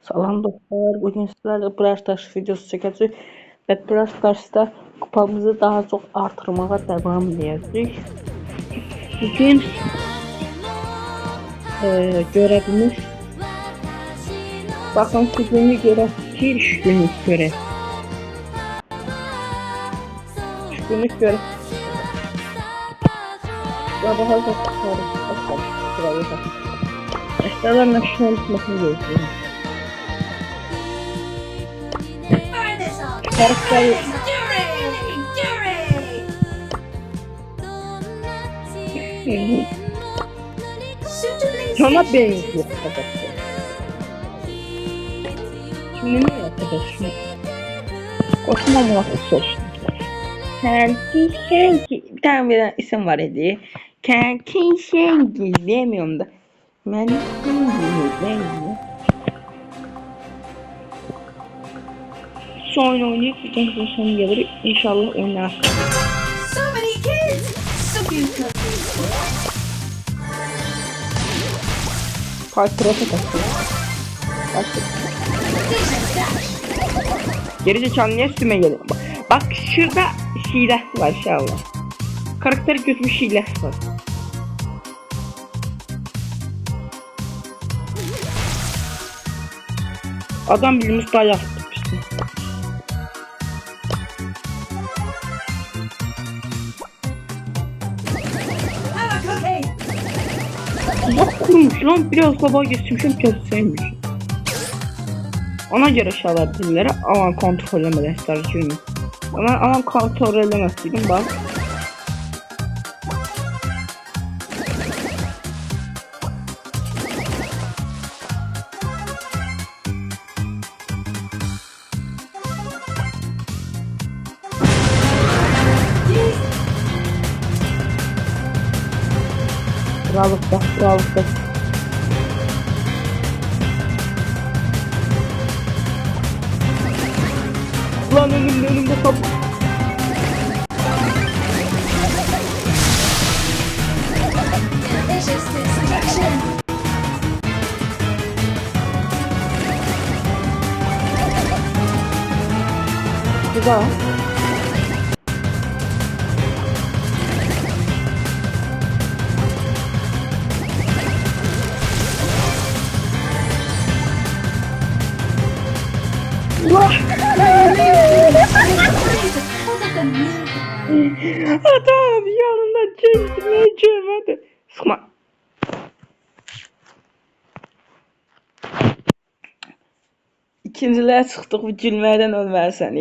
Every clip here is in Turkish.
Salam dostlar, bugün sizlerle Brawl Stars videosu çekeceğiz ve Brawl Stars'ta kupamızı daha çok artırmaya devam edeceğiz. Bugün görevimiz, bakın bugünü görev, bir günlük görev. 3 günlük görev. Ya daha da çıkarız. Eşyalarla şunu unutmasını gözlüyorum. Karakter sana benziyor arkadaşlar. Şimdi ne yapacağız şimdi? Koşma muhabbeti olsun. Kenki bir tane bir isim var idi. Kenki diyemiyorum da. Ben benziyor. Şu oyunu oynayıp videomuzun sonu gelir. İnşallah oynar. Parkura takasın. Geri zekalı niye üstüme geliyor? Bak şurada hilesi var inşallah. Karakteri götürmüş hilesi var. Adam bilmiş dayak tutmuştu. Bak kurmuş lan, biraz baba geçmişim keseymiş. Ona göre şalar dillere alan kontrol edemeden isterdim. Ama alan kontrol edemezdim bak. Krallıkta. Lan önümde kapı. Güzel. Adam yanında çektirmeye görmedi. Sıkma. İkinciliğe çıxdıq, bu gülməkdən ölməlisən.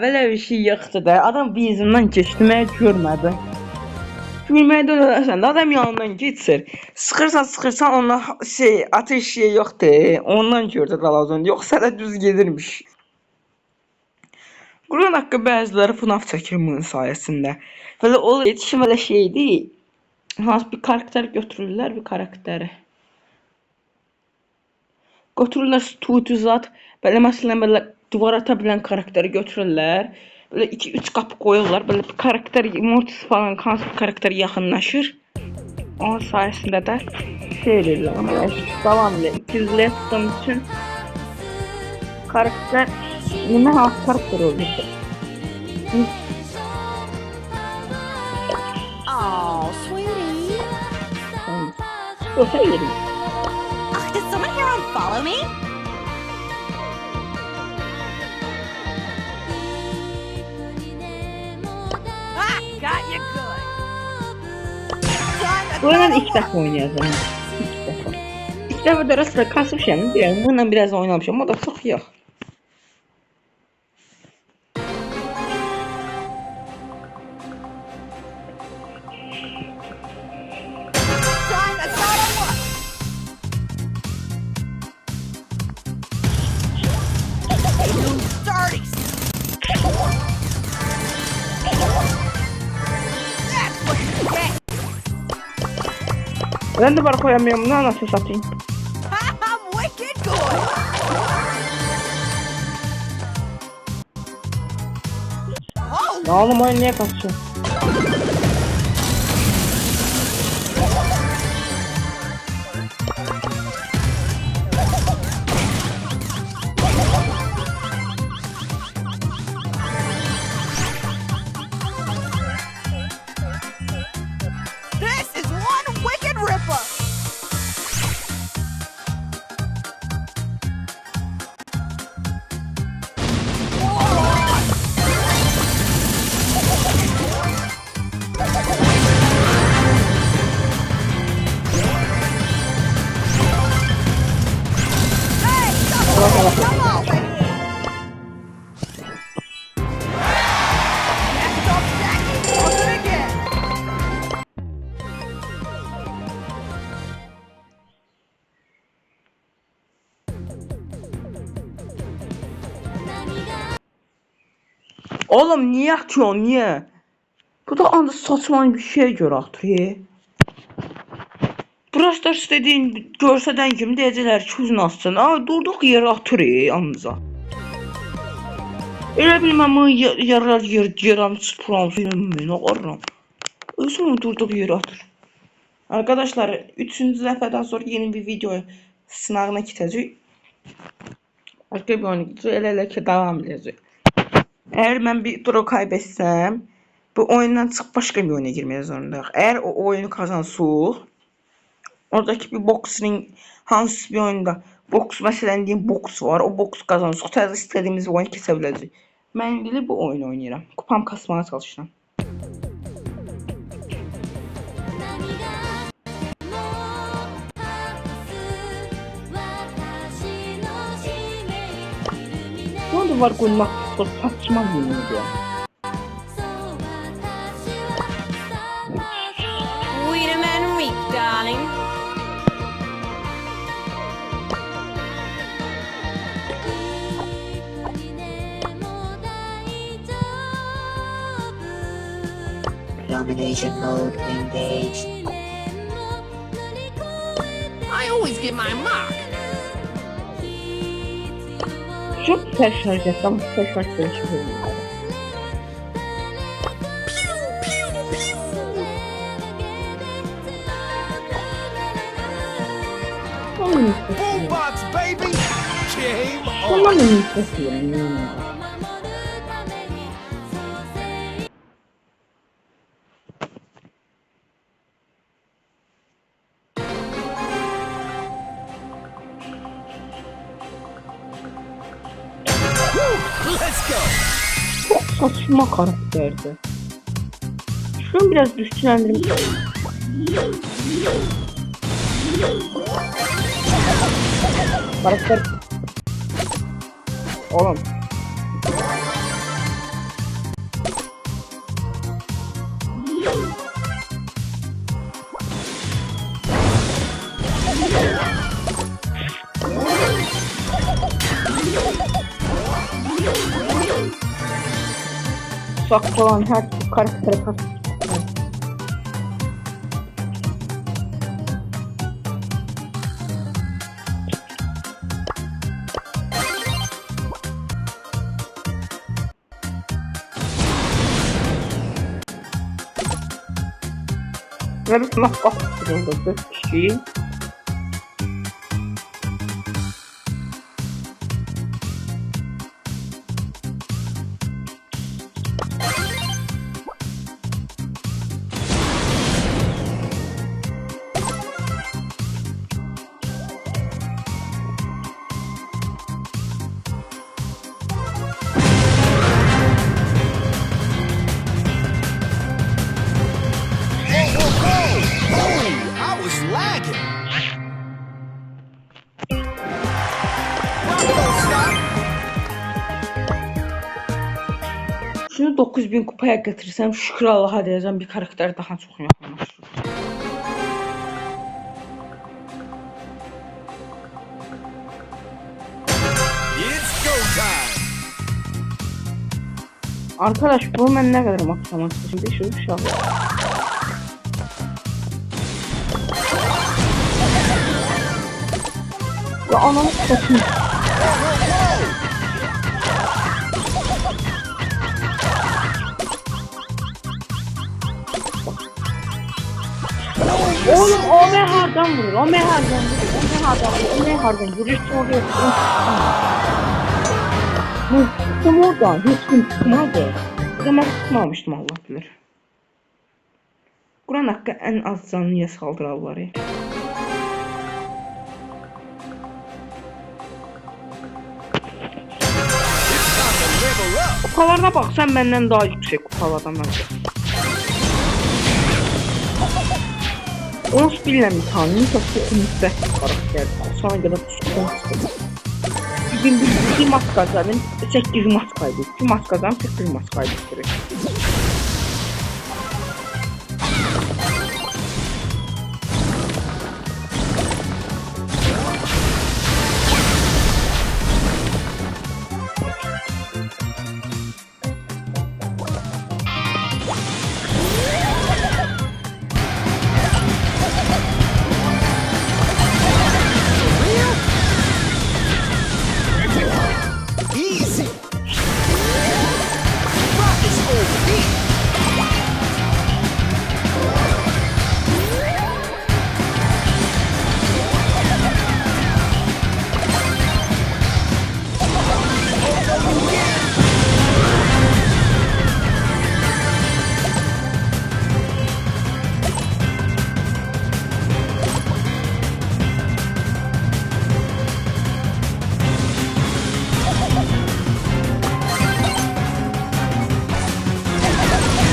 Belə bir şey yoxdur da. Adam bir izindən keçdirməyə görmədi. Gülməkdən ölərsən də, adam yanından geçir. Sıxırsan ondan ateş şey yoxdur. Ondan gördü dalazon. Yoxsa da düz gedirmiş. Qur'an haqqı bəziləri FNAF çəkir bunun sayəsində. Belə olur, yetişim elə şeydir. Hansı bir karakter götürürlər, bir karakteri. Götürürlər tutuzat, belə məsələn belə duvar ata bilən karakteri götürürlər. Böyle 2-3 qapı qoyurlar. Böyle bir karakter, Mortis falan hansı bir karakter yaxınlaşır. Onun sayəsində də şey edirlər. Ama davam edir. İkizliyə tutduğum üçün karakter yine hansı karakter olur? Oh, sweetie. Hayır. Does someone here unfollow me? Ah, got you good. Bu arada ilk defa oynayacağım. İlk defa da rastla kasmışım. Bundan biraz oynamışım. O da çok yok. Ben de bar koyamıyorum. Ne anasını satayım. I'm wicked good. Ne oğlum, oyun niye kaçıyor? Come on, baby. Stop stacking. I'll do it again. Oğlum niye atıyorsun niye? Bu da anda saçma bir şey gör atır. Burası istediğin görseden kimi deyəcəklər ki uzun atsın. Ay durduq yerə atır anıza. Elə bilməm yarar yeram çıpıram filmi ağarram. Özüm durduq yerə atır. Arkadaşlar 3-cü dəfədən sonra yeni bir video sınavına gidəcək. Başqa bir oyun gidəcək. Elə ki davam edəcək. Eğer ben bir duru kaybetsem bu oyundan çıkıp başka bir oyuna girmeye zorundayım. Eğer o oyunu kazansaq oradaki bir boks ring hansı bir oyunda boks mesela diyeyim boks var. O boks kazansaq təzə istediğimiz oyunu kesə biləcəyik. Mən indi bu oyunu oynayıram. Kupam kasmaya çalışıram. Bu anda var koymak çok saçma bir oyun ya. Wait a minute, week, darling. Domination mode engaged. I always get my mark. Çok güzel şarj et ama güzel şarj değişiyor. Boombox, baby! Game on! Ondan emin istiyorum. Let's go! Çok saçma karakterdi. Şu an biraz güçlendirmiş. Karakter... Oğlum. Saklı olan her karaktere karşı. Ve bir sınıf kapatırıldı 4 kişi. I was lagging! Don't stop! Şunu 9000 kupaya getirsem şükür Allah'a diyeceğim bir karakter daha çok yakınlaşır. It's go time! Arkadaş bu ben ne kadar maksamak istedim. 500 bir şey aldım. Ya anamı satayım. Oğlum o mehardan vurur. O mehardan vurur. O mehardan vurur. O mehardan vurur. Hiç oraya bu tuttum oradan. Hiç kim tutmadı. O zaman tutmamıştım Allah bilir. Kur'an hakkı en az canlıya saldırarlar. Level up! Kupalarına bak sen benden daha yüksek kupalardan bence. Onu bilmem tanrım çok müstehcen karakter. Sana göre tuttum. Bugün bir maç kazandım. 8 maç kaybettim. 2 maç kazandım. 8 maç kaybettim. Easy. Rock is OP.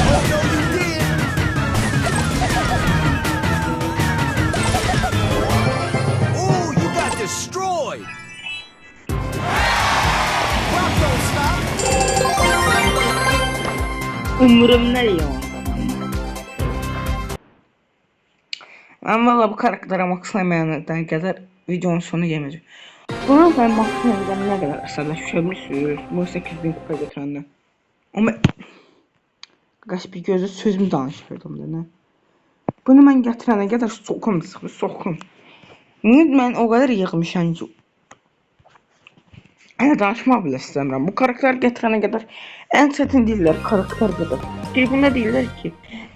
Oh no, you did. Ooh, you got destroyed. Rock don't stop. Umurumda değil ondan. Ben valla bu karaktere maksamayana kadar videonun sonu gelmeyecek. Buna ben maksamayana ne kadar aslında düşebilirsiniz. Bu 8000 kupa getirenden. Ama kaç bir gözü sözümü danışırdım da ne. Bunu mən gətirənə qədər sokum çıxır, sokum. Mən o qədər yığmışam ki. Danışmaq bile istəmirəm. Bu karakter gətirənə qədər ən çətin deyirlər karakter budur. Bunda deyirlər ki,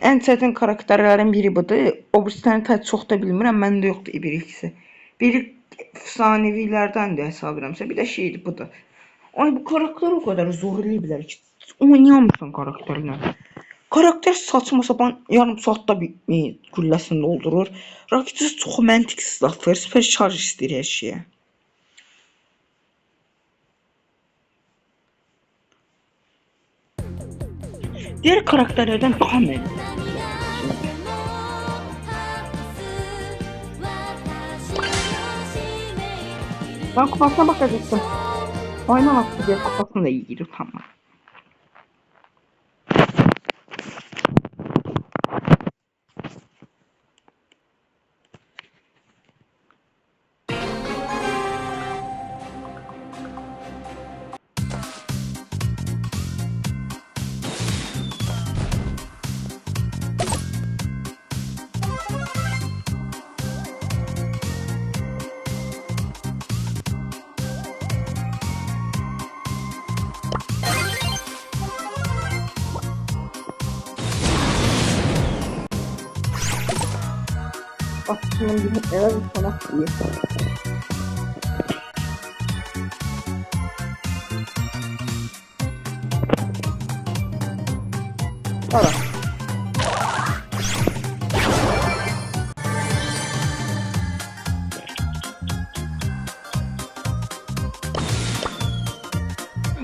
ən çətin karakterlərin biri budur. O birisini tə çox da bilmirəm, məndə yoxdur bir ikisi. Biri efsanevilərdən də hesab edirəmsə, bir də şeydir budur. Ay bu karakter o kadar zor eləyiblər ki, oynayamırsan karakterlə. Karakter saçma sapan yarım saatte bir gülləsini doldurur. Raketçisi çox məntiqsiz atır, super charge istəyir hər şeyə. Diğer karakterlerden daha məntiqli. Ben kupasına bakacaktım. Aynen attı diye kupasını da iyi gidiyor tamam. Aslında bir eve bir sana koyayım. Ara.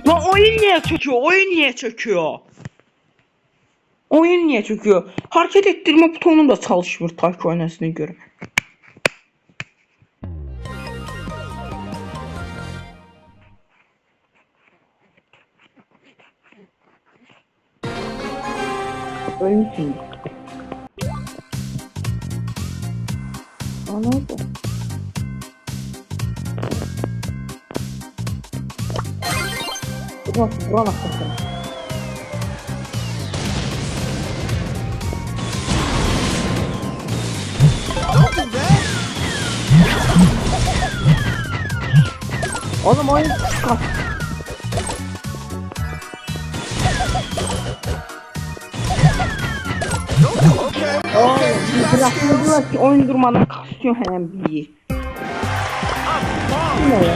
Lan oyun niye çöküyor? Oyun niye çöküyor? Oyun niye çöküyor? Hareket ettirme butonum da çalışmıyor Tayko oynasına göre. Ölmüşsün. Anladım. Buna bak bakalım. Don't do that. Oğlum oyun çıkar. Don't do. Okay. Okay. You got skills. Bırakıyorlar ki oyun durmadan kasıyor hem bir. Bu ne ya?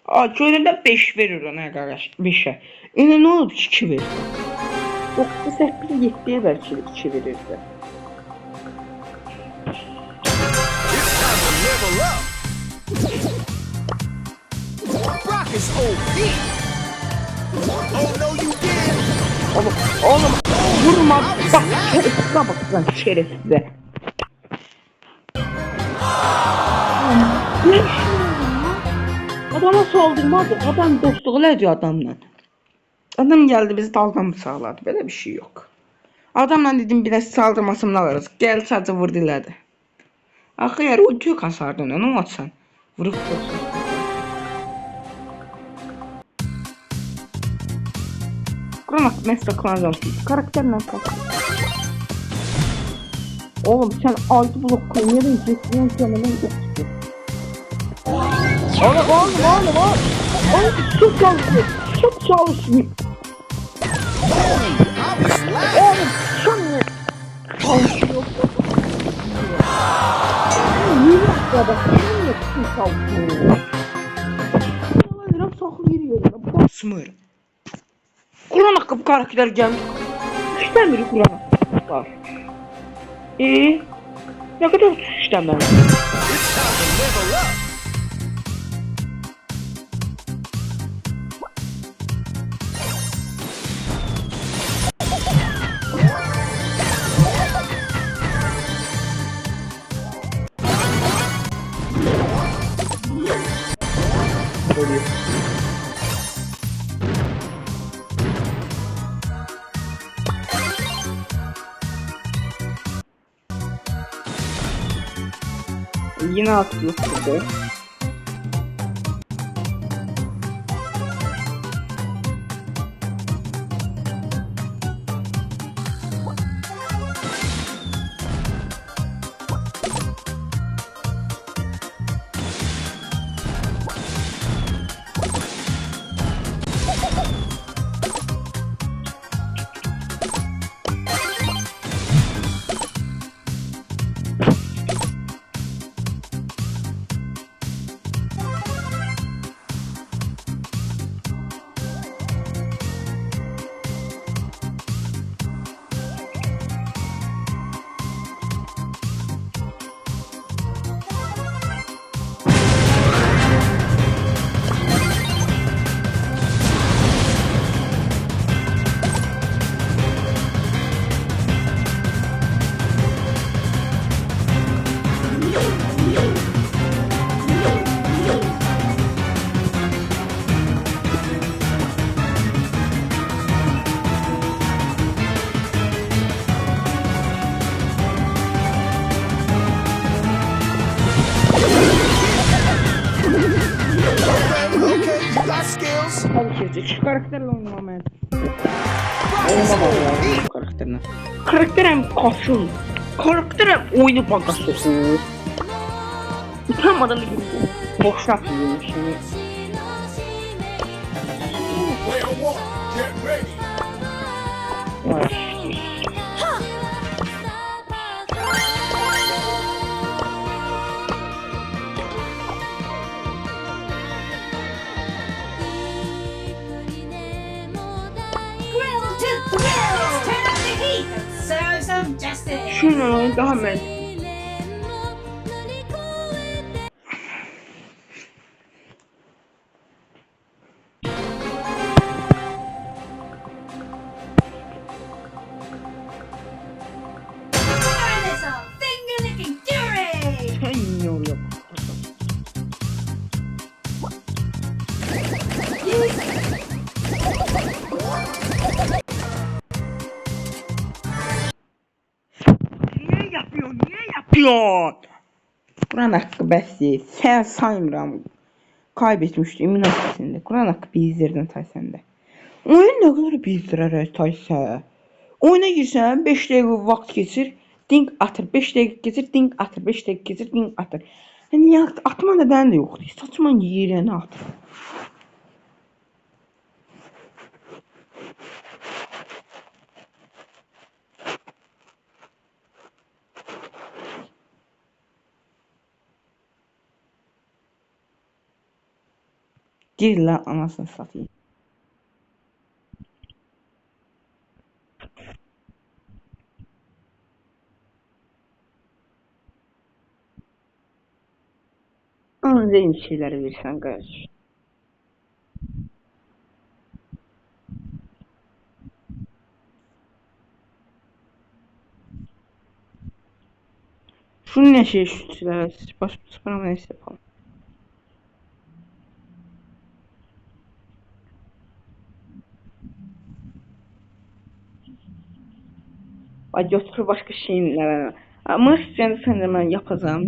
Aa köyünde 5 verir ona arkadaş. 5'e. Yine ne oldu 2 verir. 9, 8, 7'ye belki 2 verirdi. It's time to level up. Rock is OP. Oh no, you did. Oğlum vurma bak şerefsize bak lan şerefsize. Adama saldırmadı. Adam dostluğu ediyor adamla. Adam geldi bizi daldan sağladı. Böyle bir şey yok. Adamla dedim bir de saldırmasını alırız. Gel sadece vurdu elədi. Axı yer o tük hasardın onu atsan. Vurup dursun. Kur'an mesela kullanacağım. Karakterle kalk. Oğlum sen 6 blok koy. Nereye geçiyorsun? Kendine gidiyorsun. Oğlum. Oğlum çok çalışıyor. Çok çalışıyor. I was laughing. Oğlum sen çalışıyor. Yürü aşağıda. Sen çalışıyor. Oğlum saklıyor yerine. Basmır. Kur'an hakkı karakter gelmiş. İşten biri Kur'an hakkı var. Ne kadar işten ben. It's time to level up. Yine atmıştı. Okay, you got skills. Herkes karakterle oynamaya. Rock is OP. Bu karakterle. Karakterem kasın. Karakterem oyunu bagası. Utanmadan gibi. Boşuna atıyor şimdi. Player one, get ready. Vay. Grill to thrills! Turn up the heat and serve some justice! Şunu daha ben. Try this on finger-licking fury! Sen yol yok. Niye yapıyorsun? Niye yapıyorsun? Kur'an hakkı bəs sen saymıram. Kaybetmişdi emin ofisinde. Kur'an hakkı bizlerden tay sende. Oyun ne kadar bizdirerek taysa. Oyuna girsən 5 dəqiqə vaxt keçir, ding atır. 5 dəqiqə keçir, ding atır. 5 dəqiqə keçir, ding atır. Niyə atma neden de yoktu. Saçma yerine atır. Gir lan anasını satayım. Anca yeni şeyler versen kardeş. Şunu ne şey şu baş bana neyse yapalım. Ay götür başqa şeylərə. Amma istəyəndə sən də mən yapacağam.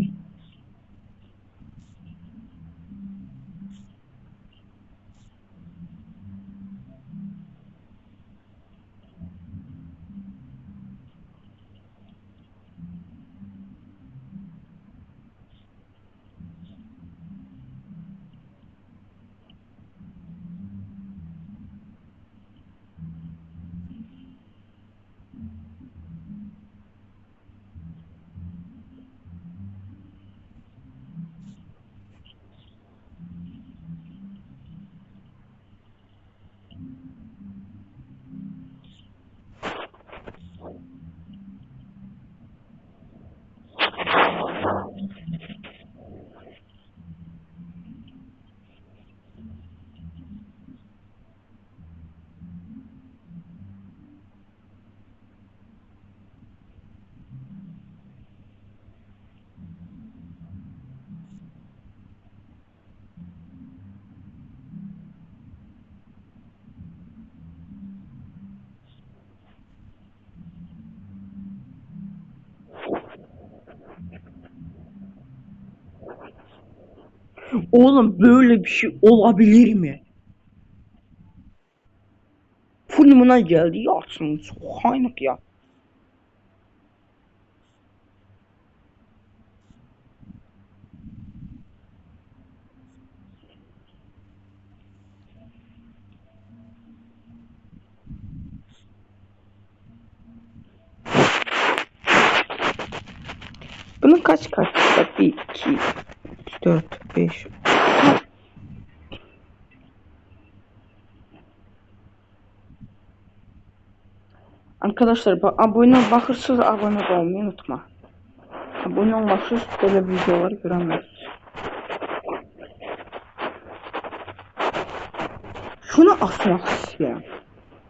Oğlum böyle bir şey olabilir mi? Fulmuna geldi yatsın. Çok kaynak ya. Bunun kaç kartı var? 1, 2, 4, 5. Arkadaşlar abone bakırsınız, abone olmayı unutma. Abone olmazsınız böyle videoları göremezsiniz. Şunu asmak istiyorum.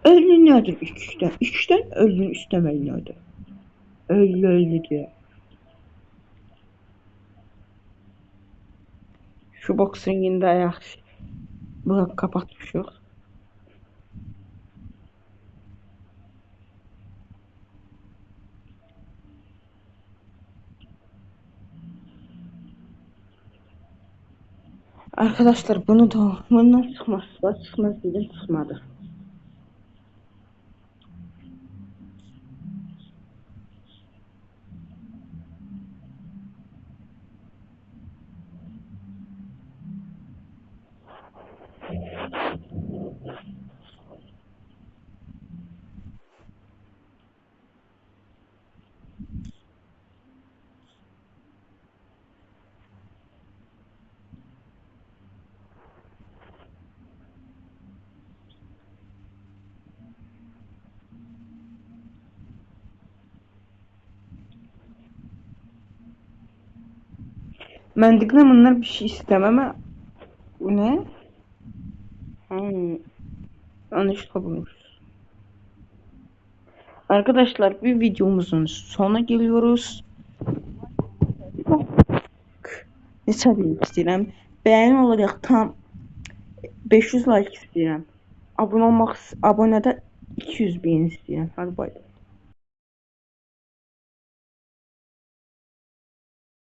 50 nedir 2'den? 2'den 50'nin üstəməyi nedir? 50 diye. Şu boxun yine yaxşı. Bunu kapatmışıq. Arkadaşlar bunu da bundan çıkmaz dedim çıkmadı. Məntiqlə bunlar bir şey istemem ama bu ne? Yanlış bulmuş. Arkadaşlar bir videomuzun sonuna geliyoruz. Ne söyleyeyim istəyirəm? Beğeni olarak tam 500 like istəyirəm. Abone olmaq abonədə 200 beğeni istəyirəm. Hadi bay.